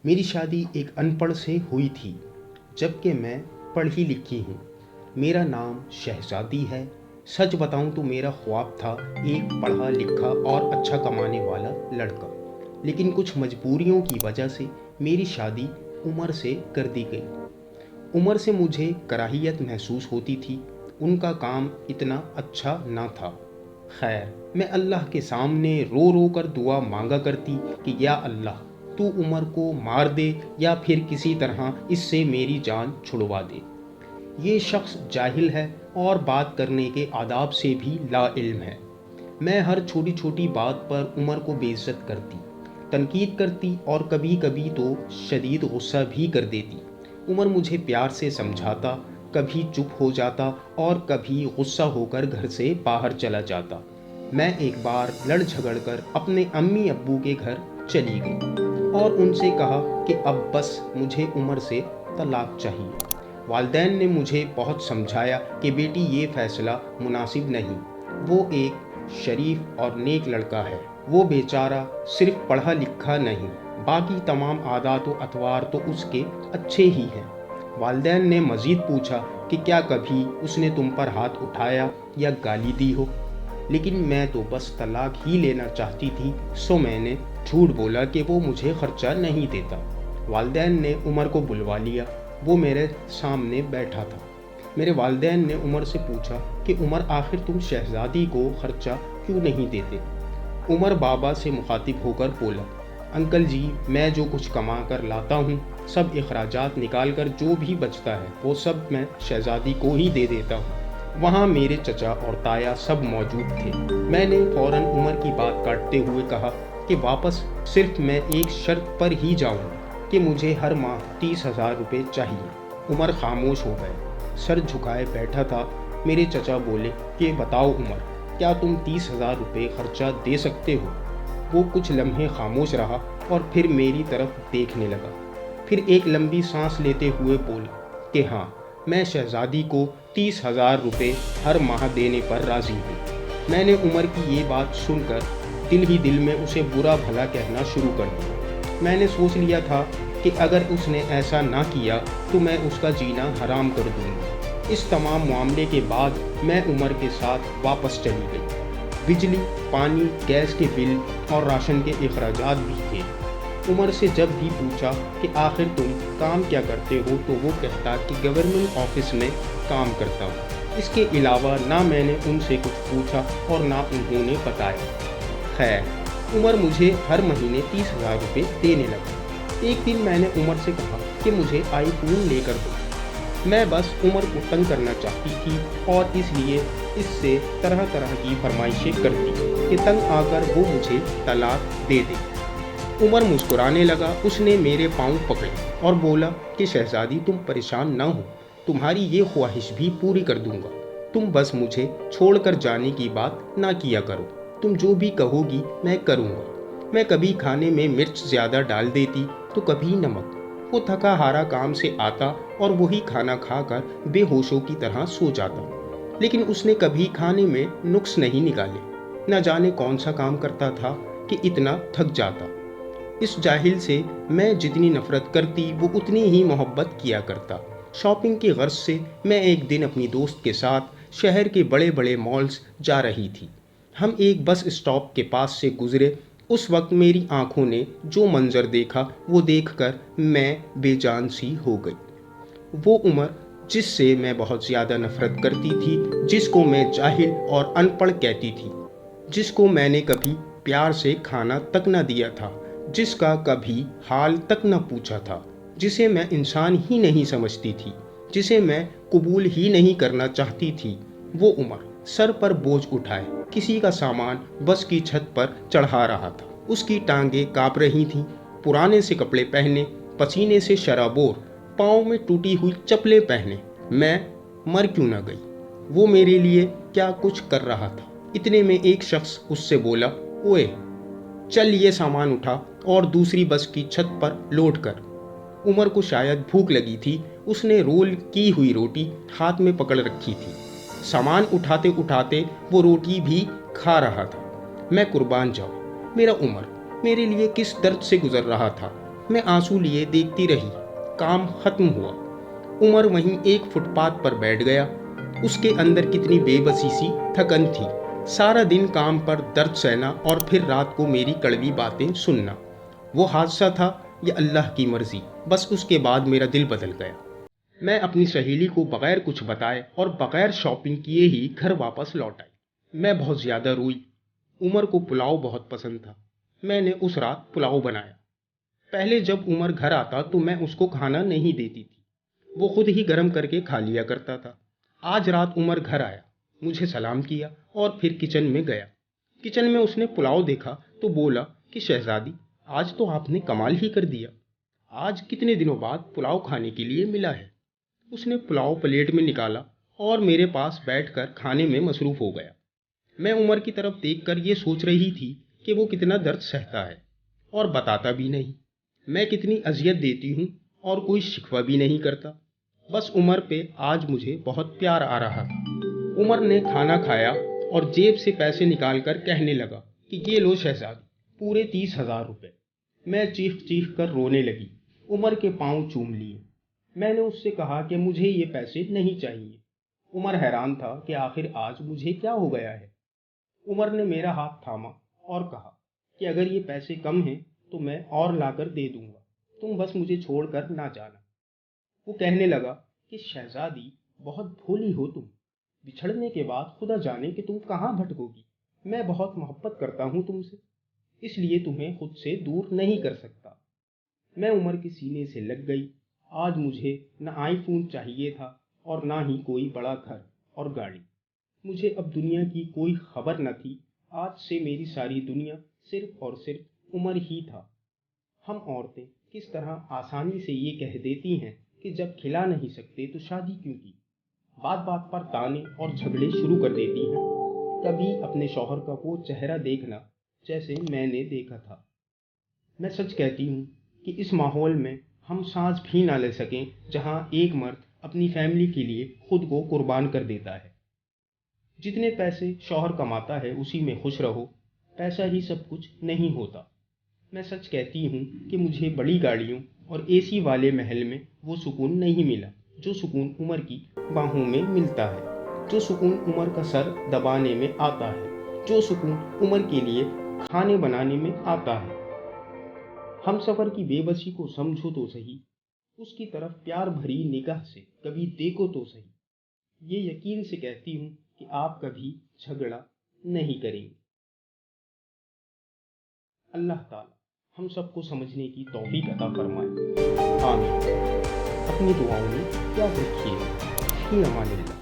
میری شادی ایک انپڑھ سے ہوئی تھی، جبکہ میں پڑھی لکھی ہوں۔ میرا نام شہزادی ہے۔ سچ بتاؤں تو میرا خواب تھا ایک پڑھا لکھا اور اچھا کمانے والا لڑکا، لیکن کچھ مجبوریوں کی وجہ سے میری شادی عمر سے کر دی گئی۔ عمر سے مجھے کراہیت محسوس ہوتی تھی، ان کا کام اتنا اچھا نہ تھا۔ خیر، میں اللہ کے سامنے رو رو کر دعا مانگا کرتی کہ یا اللہ، تو عمر کو مار دے یا پھر کسی طرح اس سے میری جان چھڑوا دے۔ یہ شخص جاہل ہے اور بات کرنے کے آداب سے بھی لا علم ہے۔ میں ہر چھوٹی چھوٹی بات پر عمر کو بے عزت کرتی، تنقید کرتی اور کبھی کبھی تو شدید غصہ بھی کر دیتی۔ عمر مجھے پیار سے سمجھاتا، کبھی چپ ہو جاتا اور کبھی غصہ ہو کر گھر سے باہر چلا جاتا۔ میں ایک بار لڑ جھگڑ کر اپنے امی ابو کے گھر چلی گئی اور ان سے کہا کہ اب بس مجھے عمر سے طلاق چاہیے۔ والدین نے مجھے بہت سمجھایا کہ بیٹی یہ فیصلہ مناسب نہیں، وہ ایک شریف اور نیک لڑکا ہے، وہ بیچارہ صرف پڑھا لکھا نہیں، باقی تمام عادات و اطوار تو اس کے اچھے ہی ہیں۔ والدین نے مزید پوچھا کہ کیا کبھی اس نے تم پر ہاتھ اٹھایا یا گالی دی ہو، لیکن میں تو بس طلاق ہی لینا چاہتی تھی، سو میں نے جھوٹ بولا کہ وہ مجھے خرچہ نہیں دیتا۔ والدین نے عمر کو بلوا لیا، وہ میرے سامنے بیٹھا تھا۔ میرے والدین نے عمر سے پوچھا کہ عمر، آخر تم شہزادی کو خرچہ کیوں نہیں دیتے؟ عمر بابا سے مخاطب ہو کر بولا، انکل جی، میں جو کچھ کما کر لاتا ہوں، سب اخراجات نکال کر جو بھی بچتا ہے وہ سب میں شہزادی کو ہی دے دیتا ہوں۔ وہاں میرے چچا اور تایا سب موجود تھے۔ میں نے فوراً عمر کی بات کاٹتے ہوئے کہا کہ واپس صرف میں ایک شرط پر ہی جاؤں کہ مجھے ہر ماہ 30,000 روپے چاہیے۔ عمر خاموش ہو گئے، سر جھکائے بیٹھا تھا۔ میرے چچا بولے کہ بتاؤ عمر، کیا تم 30,000 روپے خرچہ دے سکتے ہو؟ وہ کچھ لمحے خاموش رہا اور پھر میری طرف دیکھنے لگا، پھر ایک لمبی سانس لیتے ہوئے بولا کہ ہاں، میں شہزادی کو 30,000 روپے ہر ماہ دینے پر راضی ہوں۔ میں نے عمر کی یہ بات سن کر دل ہی دل میں اسے برا بھلا کہنا شروع کر دیا۔ میں نے سوچ لیا تھا کہ اگر اس نے ایسا نہ کیا تو میں اس کا جینا حرام کر دوں گی۔ اس تمام معاملے کے بعد میں عمر کے ساتھ واپس چلی گئی۔ بجلی، پانی، گیس کے بل اور راشن کے اخراجات بھی تھے۔ عمر سے جب بھی پوچھا کہ آخر تم کام کیا کرتے ہو تو وہ کہتا کہ گورنمنٹ آفس میں کام کرتا ہوں۔ اس کے علاوہ نہ میں نے ان سے کچھ پوچھا اور نہ انہوں نے بتایا۔ خیر، عمر مجھے ہر مہینے 30,000 روپے دینے لگا۔ ایک دن میں نے عمر سے کہا کہ مجھے آئی فون لے کر دو۔ میں بس عمر کو تنگ کرنا چاہتی تھی اور اس لیے اس سے طرح طرح کی فرمائشیں کرتی کہ تنگ آ کر وہ مجھے طلاق دے دے۔ عمر مسکرانے لگا، اس نے میرے پاؤں پکڑے اور بولا کہ شہزادی، تم پریشان نہ ہو، تمہاری یہ خواہش بھی پوری کر دوں گا۔ تم بس مجھے چھوڑ کر جانے کی بات نہ کیا کرو، تم جو بھی کہو گی میں کروں گا۔ میں کبھی کھانے میں مرچ زیادہ ڈال دیتی تو کبھی نمک۔ وہ تھکا ہارا کام سے آتا اور وہی کھانا کھا کر بے ہوشوں کی طرح سو جاتا، لیکن اس نے کبھی کھانے میں نقص نہیں نکالے۔ نہ جانے کون سا کام کرتا تھا کہ اتنا تھک جاتا۔ اس جاہل سے میں جتنی نفرت کرتی وہ اتنی ہی محبت کیا کرتا۔ شاپنگ کی غرض سے میں ایک دن اپنی دوست کے ساتھ شہر کے بڑے بڑے مالز جا رہی تھی۔ ہم ایک بس اسٹاپ کے پاس سے گزرے۔ اس وقت میری آنکھوں نے جو منظر دیکھا وہ دیکھ کر میں بے جان سی ہو گئی۔ وہ عمر جس سے میں بہت زیادہ نفرت کرتی تھی، جس کو میں جاہل اور ان پڑھ کہتی تھی، جس کو میں نے کبھی پیار سے کھانا تک نہ دیا تھا، جس کا کبھی حال تک نہ پوچھا تھا، جسے میں انسان ہی نہیں سمجھتی تھی، جسے میں قبول ہی نہیں کرنا چاہتی تھی، وہ عمر سر پر بوجھ اٹھائے کسی کا سامان بس کی چھت پر چڑھا رہا تھا۔ اس کی ٹانگیں کانپ رہی تھیں، پرانے سے کپڑے پہنے، پسینے سے شرابور، پاؤں میں ٹوٹی ہوئی چپلیں پہنے۔ میں مر کیوں نہ گئی؟ وہ میرے لیے کیا کچھ کر رہا تھا۔ اتنے میں ایک شخص اس سے بولا، اوئے، چل یہ سامان اٹھا اور دوسری بس کی چھت پر لوڈ کر۔ عمر کو شاید بھوک لگی تھی، اس نے رول کی ہوئی روٹی ہاتھ میں پکڑ رکھی تھی۔ سامان اٹھاتے اٹھاتے وہ روٹی بھی کھا رہا تھا۔ میں قربان جاؤں، میرا عمر میرے لیے کس درد سے گزر رہا تھا۔ میں آنسو لیے دیکھتی رہی۔ کام ختم ہوا۔ عمر وہیں ایک فٹ پاتھ پر بیٹھ گیا۔ اس کے اندر کتنی بے بسی سی تھکن تھی۔ سارا دن کام پر درد سہنا اور پھر رات کو میری کڑوی باتیں سننا۔ وہ حادثہ تھا یا اللہ کی مرضی، بس اس کے بعد میرا دل بدل گیا۔ میں اپنی سہیلی کو بغیر کچھ بتائے اور بغیر شاپنگ کیے ہی گھر واپس لوٹ آئی۔ میں بہت زیادہ روئی۔ عمر کو پلاؤ بہت پسند تھا۔ میں نے اس رات پلاؤ بنایا۔ پہلے جب عمر گھر آتا تو میں اس کو کھانا نہیں دیتی تھی، وہ خود ہی گرم کر کے کھا لیا کرتا تھا۔ آج رات عمر گھر آیا، مجھے سلام کیا اور پھر کچن میں گیا۔ کچن میں اس نے پلاؤ دیکھا تو بولا کہ شہزادی، آج تو آپ نے کمال ہی کر دیا۔ آج کتنے دنوں بعد پلاؤ کھانے کے لیے ملا ہے۔ اس نے پلاؤ پلیٹ میں نکالا اور میرے پاس بیٹھ کر کھانے میں مصروف ہو گیا۔ میں عمر کی طرف دیکھ کر یہ سوچ رہی تھی کہ وہ کتنا درد سہتا ہے اور بتاتا بھی نہیں، میں کتنی اذیت دیتی ہوں اور کوئی شکوہ بھی نہیں کرتا۔ بس عمر پہ آج مجھے بہت پیار آ رہا تھا۔ عمر نے کھانا کھایا اور جیب سے پیسے نکال کر کہنے لگا کہ یہ لو شہزادی، پورے 30,000 روپے۔ میں چیخ چیخ کر رونے لگی، عمر کے پاؤں چوم لیے۔ میں نے اس سے کہا کہ مجھے یہ پیسے نہیں چاہیے۔ عمر حیران تھا کہ آخر آج مجھے کیا ہو گیا ہے۔ عمر نے میرا ہاتھ تھاما اور کہا کہ اگر یہ پیسے کم ہیں تو میں اور لا کر دے دوں گا، تم بس مجھے چھوڑ کر نہ جانا۔ وہ کہنے لگا کہ شہزادی، بہت بھولی ہو تم، بچھڑنے کے بعد خدا جانے کہ تم کہاں بھٹکو گی۔ میں بہت محبت کرتا ہوں تم سے، اس لیے تمہیں خود سے دور نہیں کر سکتا۔ میں عمر کے سینے سے لگ گئی۔ آج مجھے نہ آئی فون چاہیے تھا اور نہ ہی کوئی بڑا گھر اور گاڑی۔ مجھے اب دنیا کی کوئی خبر نہ تھی۔ آج سے میری ساری دنیا صرف اور صرف عمر ہی تھا۔ ہم عورتیں کس طرح آسانی سے یہ کہہ دیتی ہیں کہ جب کھلا نہیں سکتے تو شادی کیوں کی۔ بات بات پر تانے اور جھگڑے شروع کر دیتی ہیں۔ کبھی اپنے شوہر کا وہ چہرہ دیکھنا جیسے میں نے دیکھا تھا۔ میں سچ کہتی ہوں کہ اس ماحول میں ہم سانس بھی نہ لے سکیں جہاں ایک مرد اپنی فیملی کے لیے خود کو قربان کر دیتا ہے۔ جتنے پیسے شوہر کماتا ہے اسی میں خوش رہو، پیسہ ہی سب کچھ نہیں ہوتا۔ میں سچ کہتی ہوں کہ مجھے بڑی گاڑیوں اور اے سی والے محل میں وہ سکون نہیں ملا جو سکون عمر کی باہوں میں ملتا ہے، جو سکون عمر کا سر دبانے میں آتا ہے، جو سکون عمر کے لیے کھانے بنانے میں آتا ہے۔ ہم سفر کی بے بسی کو سمجھو تو صحیح، اس کی طرف پیار بھری نگاہ سے کبھی دیکھو تو صحیح۔ یہ یقین سے کہتی ہوں کہ آپ کبھی جھگڑا نہیں کریں گے۔ اللہ تعالی ہم سب کو سمجھنے کی توفیق عطا فرمائے، آمین۔ اپنی دعاؤں میں یاد رکھیے۔ فی امان اللہ۔